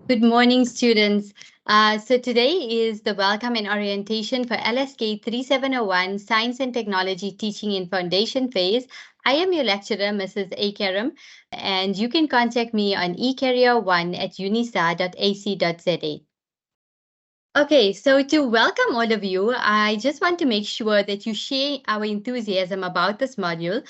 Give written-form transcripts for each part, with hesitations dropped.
Good morning, students. So today is the welcome and orientation for LSK3701 Science and Technology Teaching in Foundation Phase. I am your lecturer, Mrs. A. Carrim, and you can contact me on ecarrier1@unisa.ac.za. Okay, so to welcome all of you, I just want to make sure that you share our enthusiasm about this module.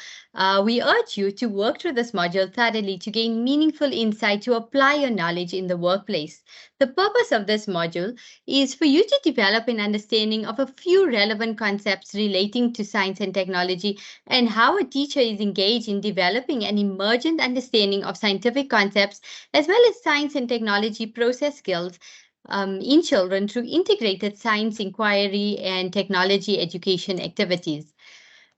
We urge you to work through this module thoroughly to gain meaningful insight to apply your knowledge in the workplace. The purpose of this module is for you to develop an understanding of a few relevant concepts relating to science and technology and how a teacher is engaged in developing an emergent understanding of scientific concepts as well as science and technology process skills in children through integrated science inquiry and technology education activities.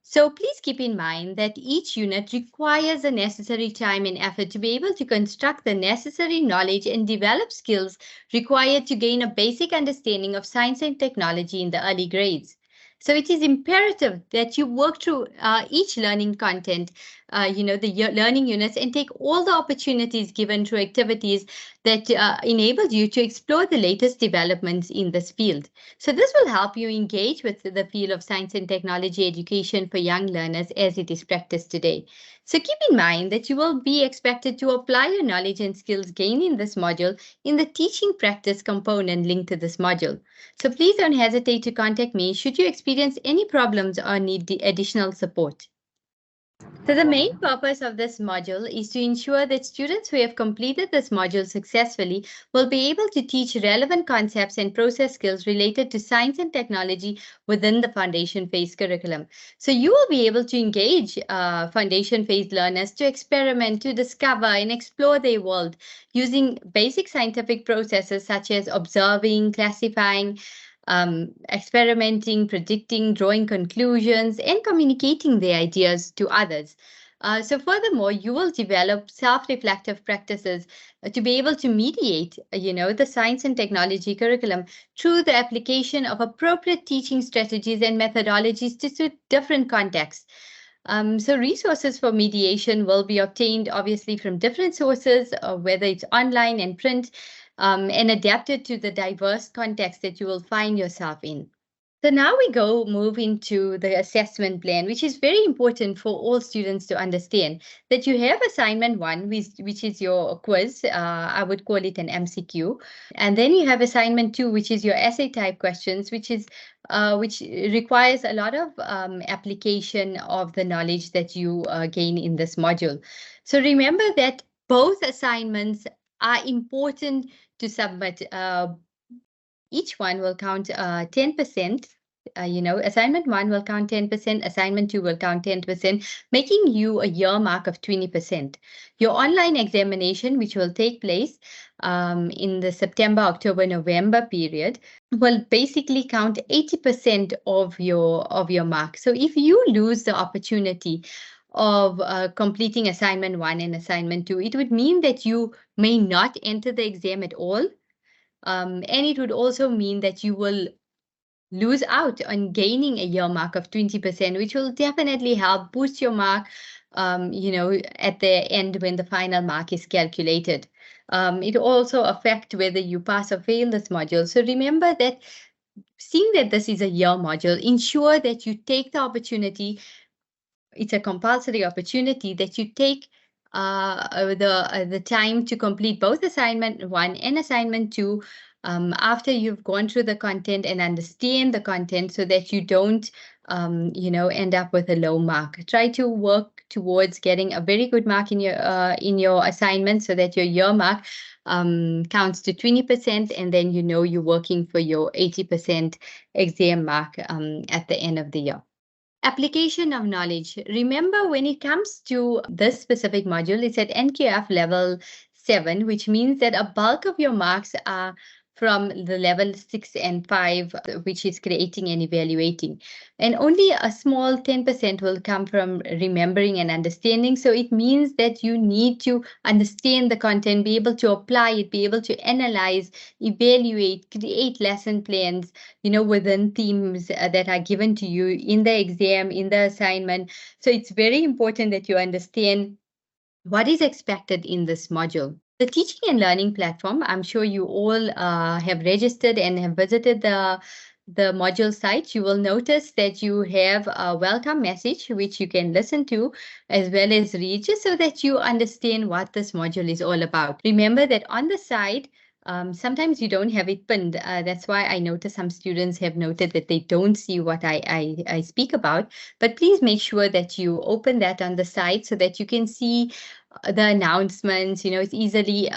So please keep in mind that each unit requires the necessary time and effort to be able to construct the necessary knowledge and develop skills required to gain a basic understanding of science and technology in the early grades. So it is imperative that you work through each learning content, the learning units, and take all the opportunities given through activities that enable you to explore the latest developments in this field. So this will help you engage with the field of science and technology education for young learners as it is practiced today. So keep in mind that you will be expected to apply your knowledge and skills gained in this module in the teaching practice component linked to this module. So please don't hesitate to contact me should you experience any problems or need additional support. So the main purpose of this module is to ensure that students who have completed this module successfully will be able to teach relevant concepts and process skills related to science and technology within the foundation phase curriculum. So you will be able to engage foundation phase learners to experiment, to discover and explore their world using basic scientific processes such as observing, classifying, experimenting, predicting, drawing conclusions, and communicating their ideas to others. So furthermore, you will develop self-reflective practices to be able to mediate, the science and technology curriculum through the application of appropriate teaching strategies and methodologies to suit different contexts. So resources for mediation will be obtained obviously from different sources, whether it's online and print, and adapted to the diverse context that you will find yourself in. So now we move into the assessment plan, which is very important for all students to understand that you have assignment 1, which is your quiz. I would call it an MCQ. And then you have assignment 2, which is your essay type questions, which requires a lot of application of the knowledge that you gain in this module. So remember that both assignments are important to submit. Each one will count 10%. Assignment 1 will count 10%, assignment 2 will count 10%, making you a year mark of 20%. Your online examination, which will take place in the September, October, November period, will basically count 80% of your mark. So if you lose the opportunity of completing assignment 1 and assignment 2, it would mean that you may not enter the exam at all. And it would also mean that you will lose out on gaining a year mark of 20%, which will definitely help boost your mark, at the end when the final mark is calculated. It also affects whether you pass or fail this module. So remember that seeing that this is a year module, ensure that you take the opportunity. It's a compulsory opportunity that you take the time to complete both assignment 1 and assignment 2 after you've gone through the content and understand the content, so that you don't end up with a low mark. Try to work towards getting a very good mark in your assignment, so that your year mark counts to 20%, and then you're working for your 80% exam mark at the end of the year. Application of knowledge. Remember, when it comes to this specific module, it's at NQF level 7, which means that a bulk of your marks are from the level 6 and 5, which is creating and evaluating. And only a small 10% will come from remembering and understanding. So it means that you need to understand the content, be able to apply it, be able to analyze, evaluate, create lesson plans, within themes that are given to you in the exam, in the assignment. So it's very important that you understand what is expected in this module. The teaching and learning platform, I'm sure you all have registered and have visited the module site. You will notice that you have a welcome message, which you can listen to as well as read, just so that you understand what this module is all about. Remember that on the side, sometimes you don't have it pinned. That's why I notice some students have noted that they don't see what I speak about. But please make sure that you open that on the side so that you can see the announcements. It's easily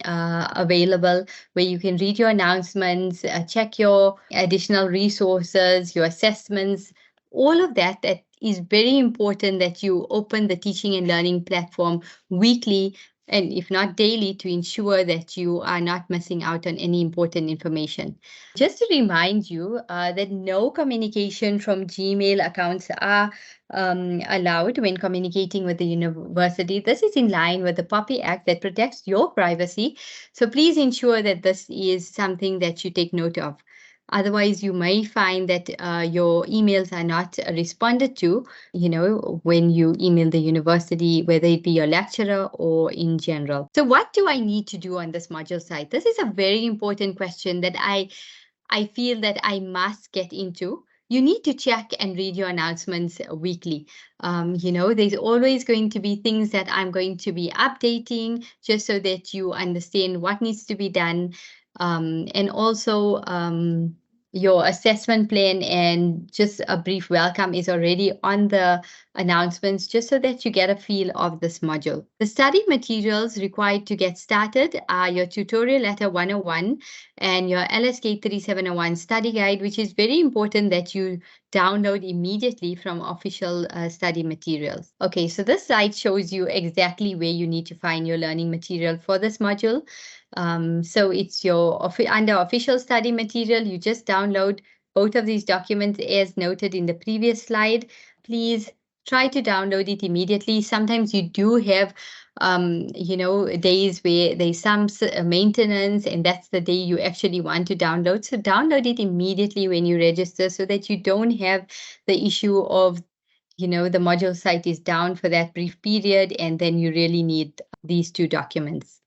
available, where you can read your announcements, check your additional resources, your assessments, all of that. That is very important, that you open the teaching and learning platform weekly, and if not daily, to ensure that you are not missing out on any important information. Just to remind you that no communication from Gmail accounts are allowed when communicating with the university. This is in line with the POPI Act that protects your privacy. So please ensure that this is something that you take note of. Otherwise, you may find that your emails are not responded to, when you email the university, whether it be your lecturer or in general. So what do I need to do on this module site? This is a very important question that I feel that I must get into. You need to check and read your announcements weekly. There's always going to be things that I'm going to be updating, just so that you understand what needs to be done. And also, your assessment plan and just a brief welcome is already on the announcements, just so that you get a feel of this module. The study materials required to get started are your tutorial letter 101 and your LSK3701 study guide, which is very important that you download immediately from official study materials. Okay, so this site shows you exactly where you need to find your learning material for this module. So it's under official study material. You just download both of these documents as noted in the previous slide. Please try to download it immediately. Sometimes you do have days where there's some maintenance, and that's the day you actually want to download. So download it immediately when you register, so that you don't have the issue of the module site is down for that brief period, and then you really need these two documents.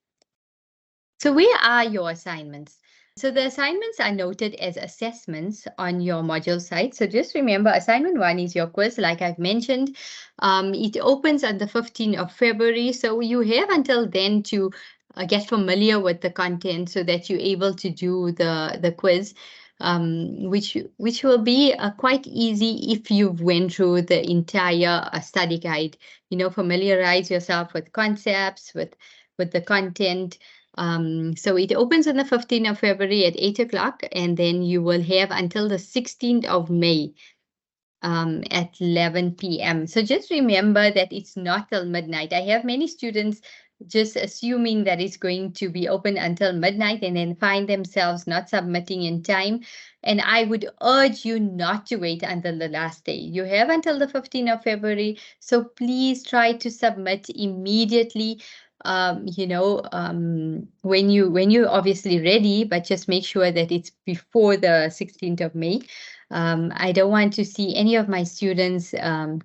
So where are your assignments? So the assignments are noted as assessments on your module site. So just remember, assignment 1 is your quiz, like I've mentioned. It opens on the 15th of February. So you have until then to get familiar with the content, so that you're able to do the quiz, which will be quite easy if you've went through the entire study guide. Familiarize yourself with concepts, with the content. So it opens on the 15th of February at 8 o'clock, and then you will have until the 16th of May at 11 p.m. So just remember that it's not till midnight. I have many students just assuming that it's going to be open until midnight, and then find themselves not submitting in time. And I would urge you not to wait until the last day. You have until the 15th of February. So please try to submit immediately. When you're obviously ready, but just make sure that it's before the 16th of May. I don't want to see any of my students, have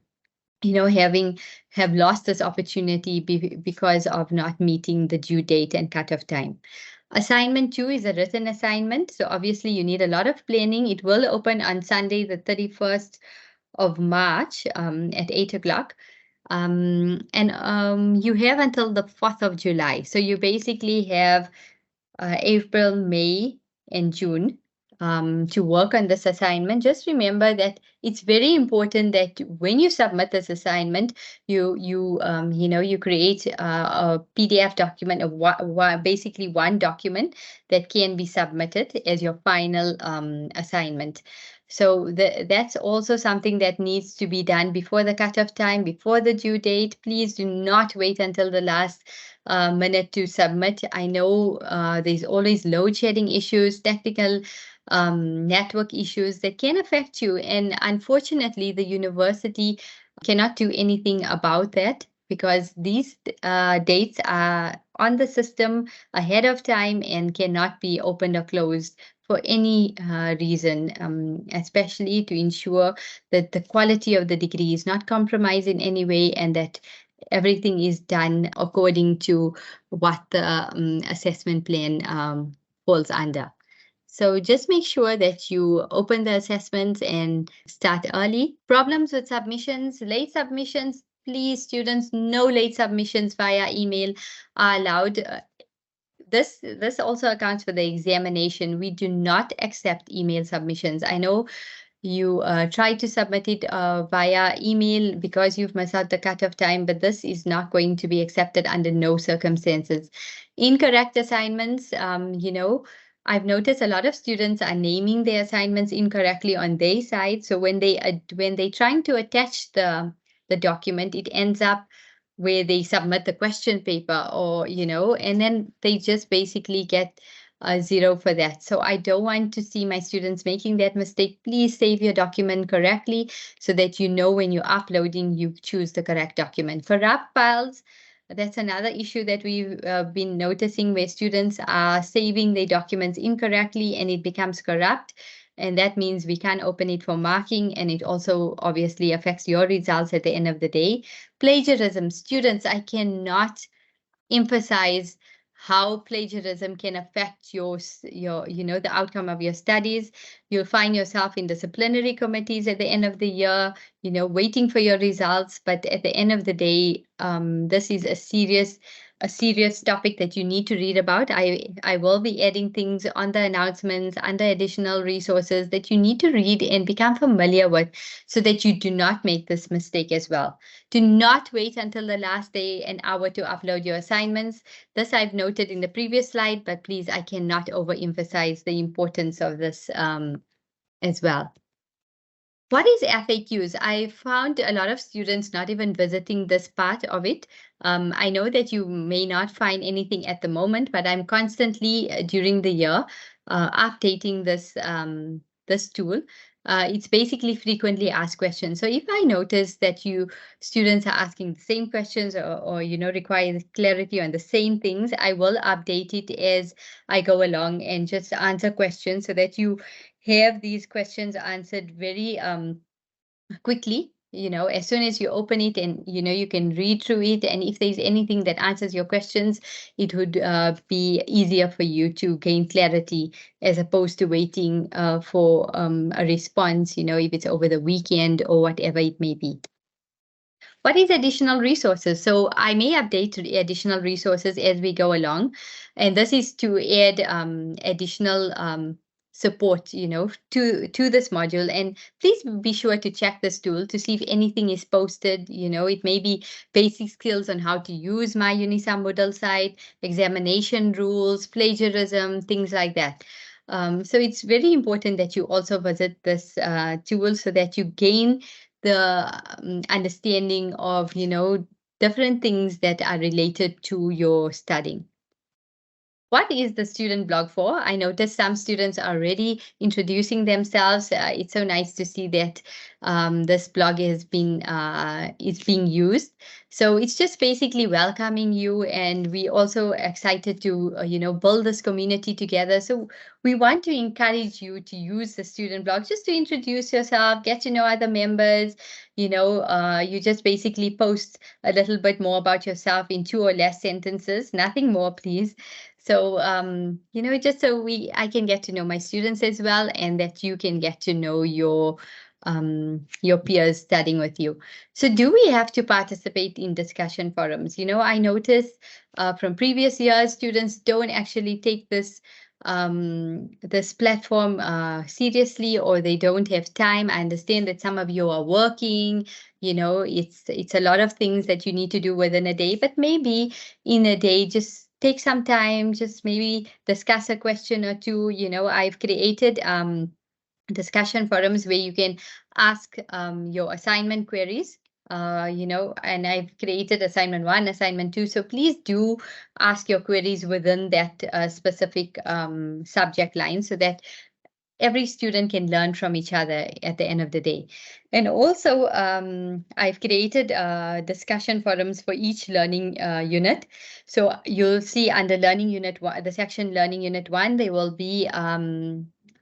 lost this opportunity because of not meeting the due date and cutoff time. Assignment 2 is a written assignment. So obviously you need a lot of planning. It will open on Sunday, the 31st of March at 8 o'clock. And you have until the 4th of July. So you basically have April, May, and June to work on this assignment. Just remember that it's very important that when you submit this assignment, you create a PDF document of basically one document that can be submitted as your final assignment. So that's also something that needs to be done before the cutoff time, before the due date. Please do not wait until the last minute to submit. I know there's always load shedding issues, technical network issues that can affect you. And unfortunately, the university cannot do anything about that, because these dates are on the system ahead of time and cannot be opened or closed for any reason, especially to ensure that the quality of the degree is not compromised in any way, and that everything is done according to what the assessment plan falls under. So just make sure that you open the assessments and start early. Problems with submissions, late submissions, please, students, no late submissions via email are allowed. This also accounts for the examination. We do not accept email submissions. I know you try to submit it via email because you've missed out the cutoff time, but this is not going to be accepted under no circumstances. Incorrect assignments, I've noticed a lot of students are naming their assignments incorrectly on their side. So when they trying to attach the document, it ends up where they submit the question paper, or and then they just basically get a zero for that. So I don't want to see my students making that mistake. Please save your document correctly so that when you're uploading, you choose the correct document. Corrupt files, that's another issue that we've been noticing, where students are saving their documents incorrectly and it becomes corrupt. And that means we can't open it for marking, and it also obviously affects your results at the end of the day. Plagiarism, students, I cannot emphasize how plagiarism can affect your the outcome of your studies. You'll find yourself in disciplinary committees at the end of the year, waiting for your results. But at the end of the day, this is a serious topic that you need to read about. I will be adding things on the announcements under additional resources that you need to read and become familiar with, so that you do not make this mistake as well. Do not wait until the last day, an hour, to upload your assignments. This I've noted in the previous slide, but please, I cannot overemphasize the importance of this as well. What is FAQs? I found a lot of students not even visiting this part of it. I know that you may not find anything at the moment, but I'm constantly during the year updating this tool. It's basically frequently asked questions. So if I notice that students are asking the same questions, or require clarity on the same things, I will update it as I go along and just answer questions so that you have these questions answered very quickly. As soon as you open it, and you can read through it, and if there's anything that answers your questions, it would be easier for you to gain clarity, as opposed to waiting for a response, if it's over the weekend or whatever it may be. What is additional resources? So I may update additional resources as we go along, and this is to add additional support, to this module. And please be sure to check this tool to see if anything is posted. It may be basic skills on how to use my UNISA Moodle site, examination rules, plagiarism, things like that. So it's very important that you also visit this tool so that you gain the understanding of different things that are related to your studying. What is the student blog for? I noticed some students are already introducing themselves. It's so nice to see that this blog is being used. So it's just basically welcoming you, and we also excited to build this community together. So we want to encourage you to use the student blog just to introduce yourself, get to know other members. You just basically post a little bit more about yourself in 2 or less sentences, nothing more, please. So, just so I can get to know my students as well, and that you can get to know your peers studying with you. So do we have to participate in discussion forums? I noticed from previous years, students don't actually take this platform seriously, or they don't have time. I understand that some of you are working, it's a lot of things that you need to do within a day, but maybe in a day, just take some time, just maybe discuss a question or two. I've created discussion forums where you can ask your assignment queries, and I've created assignment 1, assignment 2. So please do ask your queries within that specific subject line, so that every student can learn from each other at the end of the day. And also, I've created discussion forums for each learning unit. So you'll see under learning unit 1, the section learning unit 1, there will be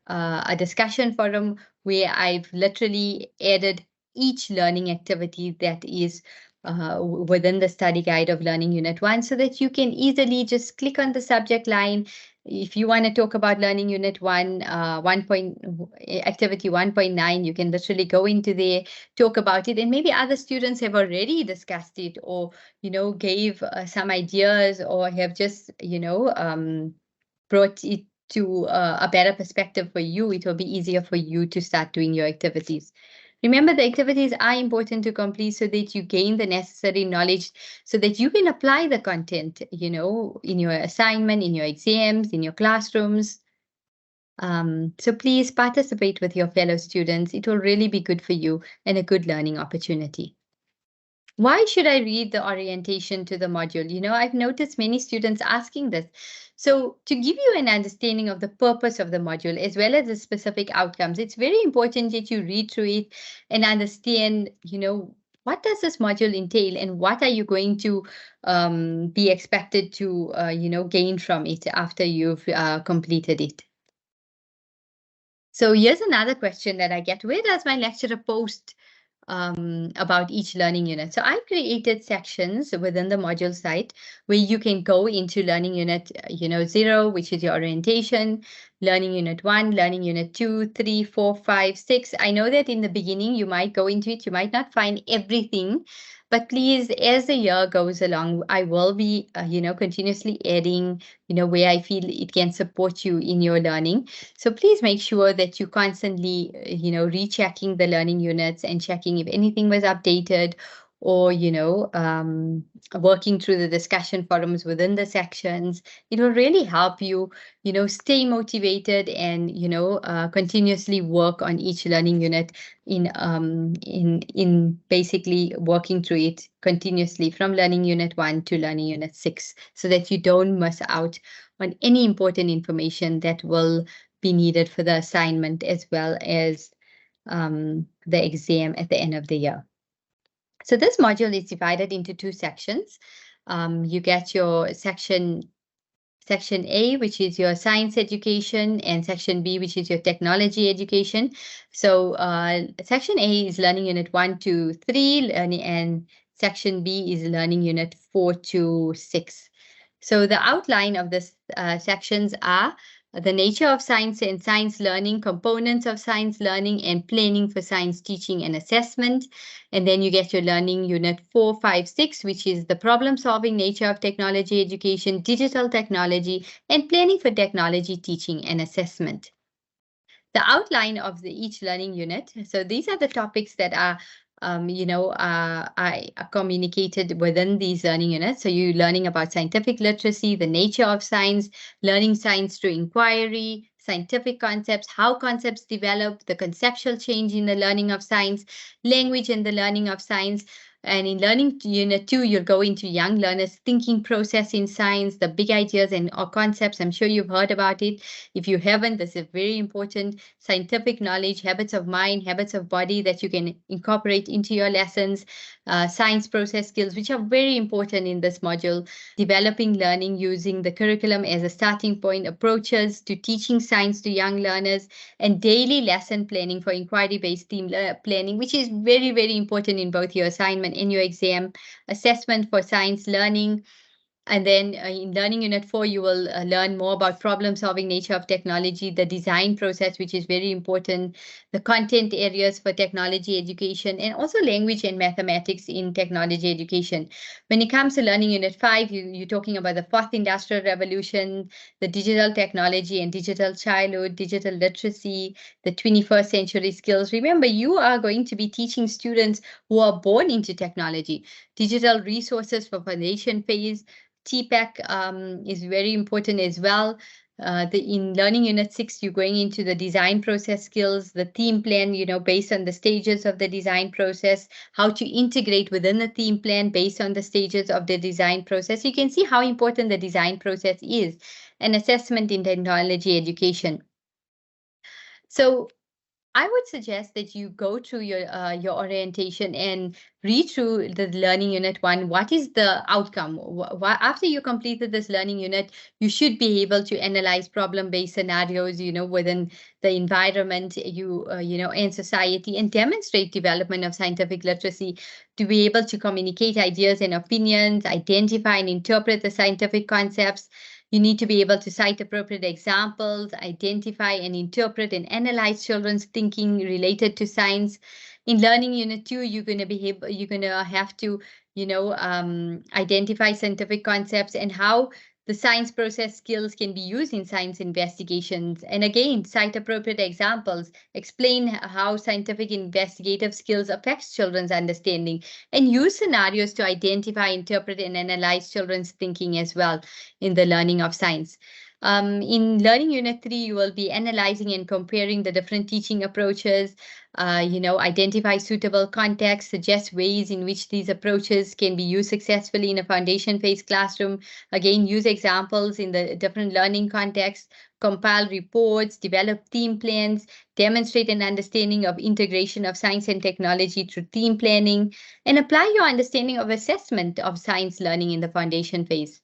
a discussion forum where I've literally added each learning activity that is within the study guide of Learning Unit 1 so that you can easily just click on the subject line. If you want to talk about Learning Unit 1, Activity 1.9, you can literally go into there, talk about it, and maybe other students have already discussed it or, gave some ideas or have just, brought it to a better perspective for you. It will be easier for you to start doing your activities. Remember, the activities are important to complete so that you gain the necessary knowledge so that you can apply the content, in your assignment, in your exams, in your classrooms. So please participate with your fellow students. It will really be good for you and a good learning opportunity. Why should I read the orientation to the module? I've noticed many students asking this. So to give you an understanding of the purpose of the module as well as the specific outcomes, it's very important that you read through it and understand, what does this module entail and what are you going to be expected to, gain from it after you've completed it. So here's another question that I get. Where does my lecturer post about each learning unit? So I've created sections within the module site where you can go into learning unit, 0, which is your orientation, learning unit 1, learning unit 2, 3, 4, 5, 6. I know that in the beginning you might go into it, you might not find everything, but please, as the year goes along, I will be, continuously adding, where I feel it can support you in your learning. So please make sure that you constantly, rechecking the learning units and checking if anything was updated or, working through the discussion forums within the sections. It will really help you, stay motivated and, continuously work on each learning unit in basically working through it continuously from learning unit 1 to learning unit 6 so that you don't miss out on any important information that will be needed for the assignment as well as the exam at the end of the year. So this module is divided into 2 sections. You get your section A, which is your science education, and section B, which is your technology education. So section A is learning unit 1 to 3, and section B is learning unit 4 to 6. So the outline of this sections are the nature of science and science learning, components of science learning, and planning for science teaching and assessment. And then you get your learning unit 4, 5, 6, which is the problem-solving nature of technology education, digital technology, and planning for technology teaching and assessment. The outline of each learning unit. So these are the topics that are I communicated within these learning units. So you're learning about scientific literacy, the nature of science, learning science through inquiry, scientific concepts, how concepts develop, the conceptual change in the learning of science, language and the learning of science. And in learning unit 2, you'll go into young learners' thinking process in science, the big ideas and concepts. I'm sure you've heard about it. If you haven't, this is very important. Scientific knowledge, habits of mind, habits of body that you can incorporate into your lessons, science process skills, which are very important in this module. Developing learning using the curriculum as a starting point, approaches to teaching science to young learners, and daily lesson planning for inquiry-based theme planning, which is very, very important in both your assignment and your exam, assessment for science learning. And then in learning unit 4, you will learn more about problem-solving nature of technology, the design process, which is very important, the content areas for technology education, and also language and mathematics in technology education. When it comes to learning unit 5, you're talking about the 4th industrial revolution, the digital technology and digital childhood, digital literacy, the 21st century skills. Remember, you are going to be teaching students who are born into technology, digital resources for foundation phase. TPAC is very important as well. In learning unit 6, you're going into the design process skills, the theme plan, based on the stages of the design process, how to integrate within the theme plan based on the stages of the design process. You can see how important the design process is, and assessment in technology education. So I would suggest that you go through your orientation and read through the learning unit one. What is the outcome? After you completed this learning unit, you should be able to analyze problem-based scenarios, within the environment, and society, and demonstrate development of scientific literacy to be able to communicate ideas and opinions, identify and interpret the scientific concepts. You need to be able to cite appropriate examples, identify and interpret and analyze children's thinking related to science. In learning unit two, you're gonna have to, identify scientific concepts and how the science process skills can be used in science investigations. And again, cite appropriate examples, explain how scientific investigative skills affects children's understanding, and use scenarios to identify, interpret, and analyze children's thinking as well in the learning of science. In learning unit three, you will be analyzing and comparing the different teaching approaches, identify suitable contexts, suggest ways in which these approaches can be used successfully in a foundation phase classroom. Again, use examples in the different learning contexts, compile reports, develop theme plans, demonstrate an understanding of integration of science and technology through theme planning, and apply your understanding of assessment of science learning in the foundation phase.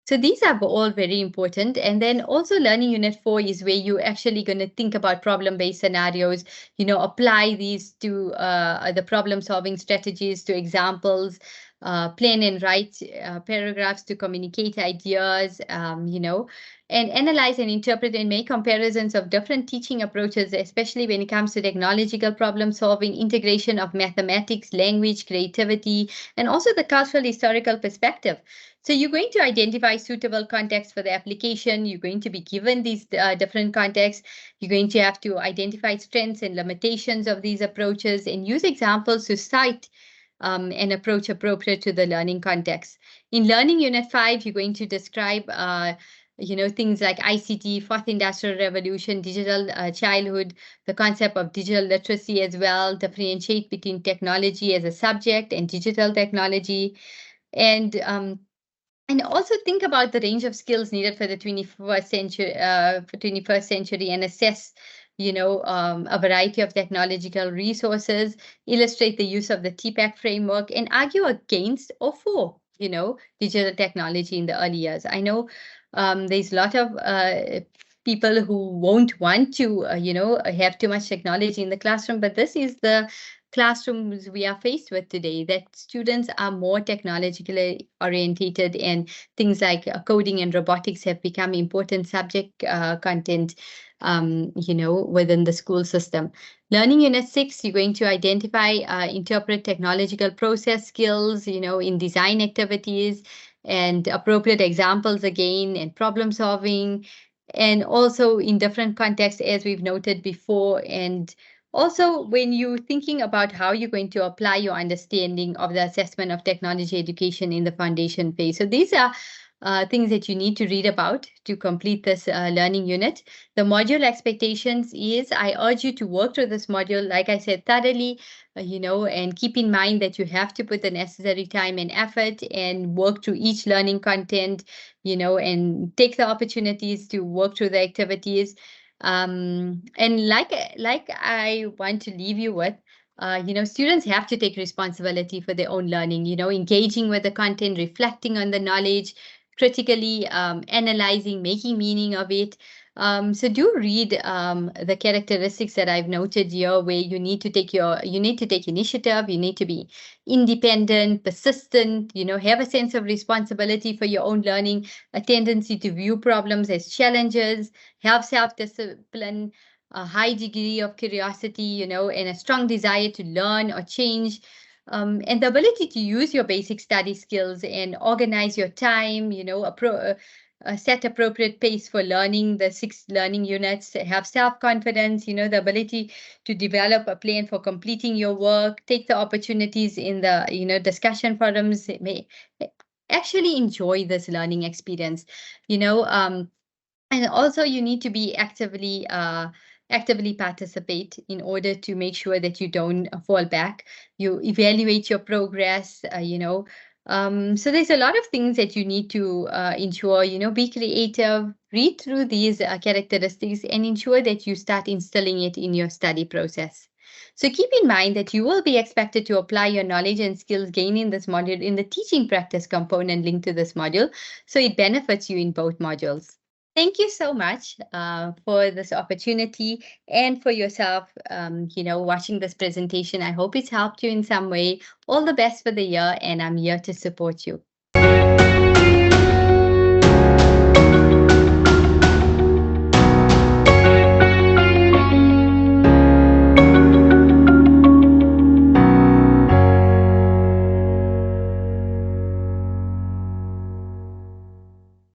So these are all very important. And then also learning unit four is where you're actually going to think about problem-based scenarios, apply these to the problem-solving strategies to examples, plan and write paragraphs to communicate ideas, and analyze and interpret and make comparisons of different teaching approaches, especially when it comes to technological problem solving, integration of mathematics, language, creativity, and also the cultural historical perspective. So you're going to identify suitable context for the application. You're going to be given these different contexts. You're going to have to identify strengths and limitations of these approaches and use examples to cite an approach appropriate to the learning context. In learning unit 5, you're going to describe things like ICT, fourth industrial revolution, digital childhood, the concept of digital literacy as well, differentiate between technology as a subject and digital technology, and also think about the range of skills needed for the 21st century, and assess, a variety of technological resources, illustrate the use of the TPAC framework, and argue against or for, digital technology in the early years. I know there's a lot of people who won't want to, have too much technology in the classroom, but this is the classrooms we are faced with today, that students are more technologically orientated, and things like coding and robotics have become important subject content, within the school system. Learning unit 6, you're going to identify, interpret technological process skills, in design activities, and appropriate examples again, and problem solving, and also in different contexts, as we've noted before. And also, when you're thinking about how you're going to apply your understanding of the assessment of technology education in the foundation phase. So these are things that you need to read about to complete this learning unit. The module expectations is, I urge you to work through this module, like I said, thoroughly, and keep in mind that you have to put the necessary time and effort and work through each learning content, and take the opportunities to work through the activities. And like I want to leave you with, students have to take responsibility for their own learning, engaging with the content, reflecting on the knowledge, critically analyzing, making meaning of it. So do read the characteristics that I've noted here, where you need to take initiative, you need to be independent, persistent, have a sense of responsibility for your own learning, a tendency to view problems as challenges, have self-discipline, a high degree of curiosity, and a strong desire to learn or change. And the ability to use your basic study skills and organize your time, set appropriate pace for learning the 6 learning units, have self-confidence, the ability to develop a plan for completing your work, take the opportunities in the, discussion forums, actually enjoy this learning experience, and also you need to be actively participate in order to make sure that you don't fall back. You evaluate your progress, So there's a lot of things that you need to ensure, be creative, read through these characteristics and ensure that you start instilling it in your study process. So keep in mind that you will be expected to apply your knowledge and skills gained in this module in the teaching practice component linked to this module. So it benefits you in both modules. Thank you so much for this opportunity and for yourself, watching this presentation. I hope it's helped you in some way. All the best for the year, and I'm here to support you.